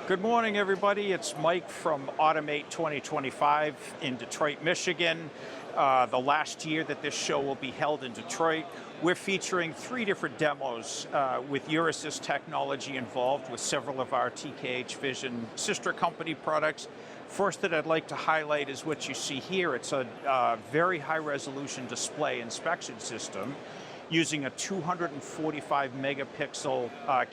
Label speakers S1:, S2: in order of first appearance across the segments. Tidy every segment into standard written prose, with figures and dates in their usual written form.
S1: Good morning, everybody. It's Mike from Automate 2025 in Detroit, Michigan. The last year that this show will be held in Detroit. We're featuring 3 different demos with Euresys technology involved with several of our TKH Vision sister company products. First that I'd like to highlight is what you see here. It's a very high resolution display inspection system using a 245 megapixel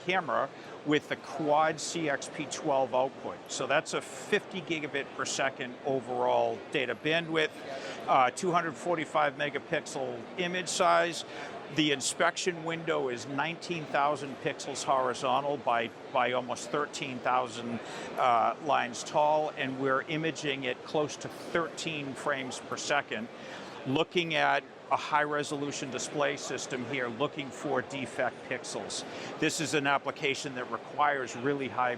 S1: camera with the Quad CXP-12 output. So that's a 50 gigabit per second overall data bandwidth, 245 megapixel image size. The inspection window is 19,000 pixels horizontal by almost 13,000 lines tall, and we're imaging at close to 13 frames per second, looking at a high-resolution display system here looking for defect pixels. This is an application that requires really high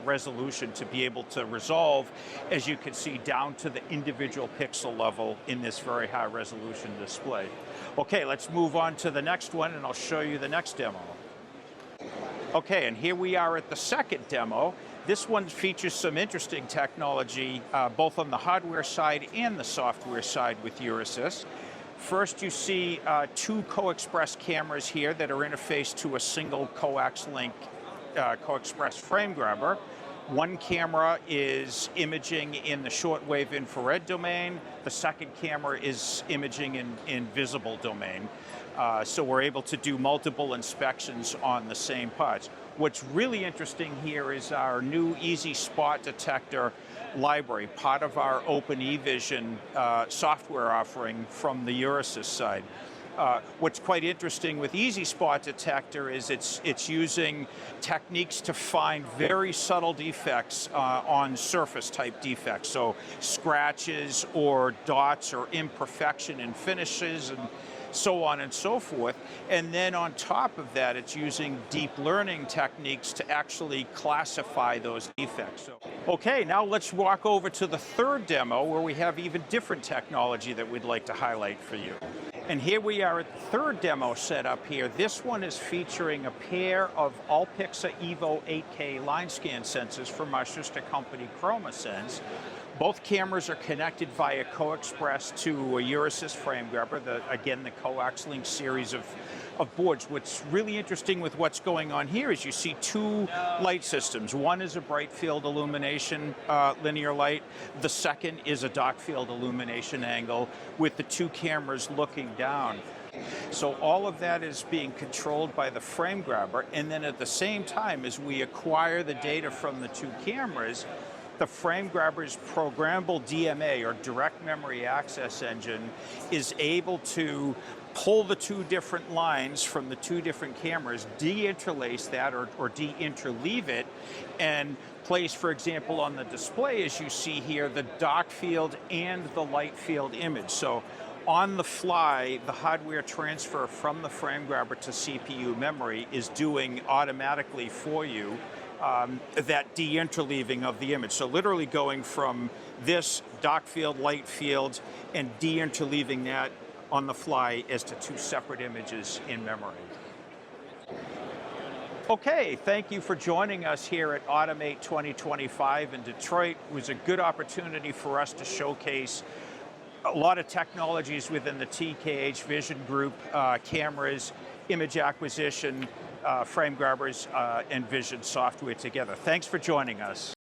S1: resolution to be able to resolve, as you can see, down to the individual pixel level in this very high-resolution display. Okay, let's move on to the next one, and I'll show you the next demo. Okay, and here we are at the second demo. This one features some interesting technology, both on the hardware side and the software side with Euresys. First, you see 2 co-express cameras here that are interfaced to a single Coaxlink co-express frame grabber. One camera is imaging in the shortwave infrared domain. The second camera is imaging in visible domain. So we're able to do multiple inspections on the same parts. What's really interesting here is our new EasySpotDetector library, part of our Open eVision software offering from the Euresys side. What's quite interesting with EasySpotDetector is it's using techniques to find very subtle defects on surface type defects, so scratches or dots or imperfection in finishes and so on and so forth. And then on top of that, it's using deep learning techniques to actually classify those defects. Okay, now let's walk over to the third demo where we have even different technology that we'd like to highlight for you. And here we are at the third demo set up here. This one is featuring a pair of allPIXA Evo 8K line scan sensors from our sister company Chromasens. Both cameras are connected via co-express to a Euresys frame grabber, again, the Coaxlink series of boards. What's really interesting with what's going on here is you see 2 light systems. One is a bright field illumination linear light. The second is a dark field illumination angle with the 2 cameras looking down. So all of that is being controlled by the frame grabber, and then at the same time as we acquire the data from the 2 cameras, the frame grabber's programmable DMA, or direct memory access engine, is able to pull the 2 different lines from the 2 different cameras, deinterlace that or deinterleave it, and place, for example, on the display, as you see here, the dark field and the light field image. So on the fly, the hardware transfer from the frame grabber to CPU memory is doing automatically for you that de-interleaving of the image. So literally going from this dark field, light field, and de-interleaving that on the fly as to 2 separate images in memory. Okay, thank you for joining us here at Automate 2025 in Detroit. It was a good opportunity for us to showcase a lot of technologies within the TKH Vision group, cameras, image acquisition, frame grabbers, and vision software together. Thanks for joining us.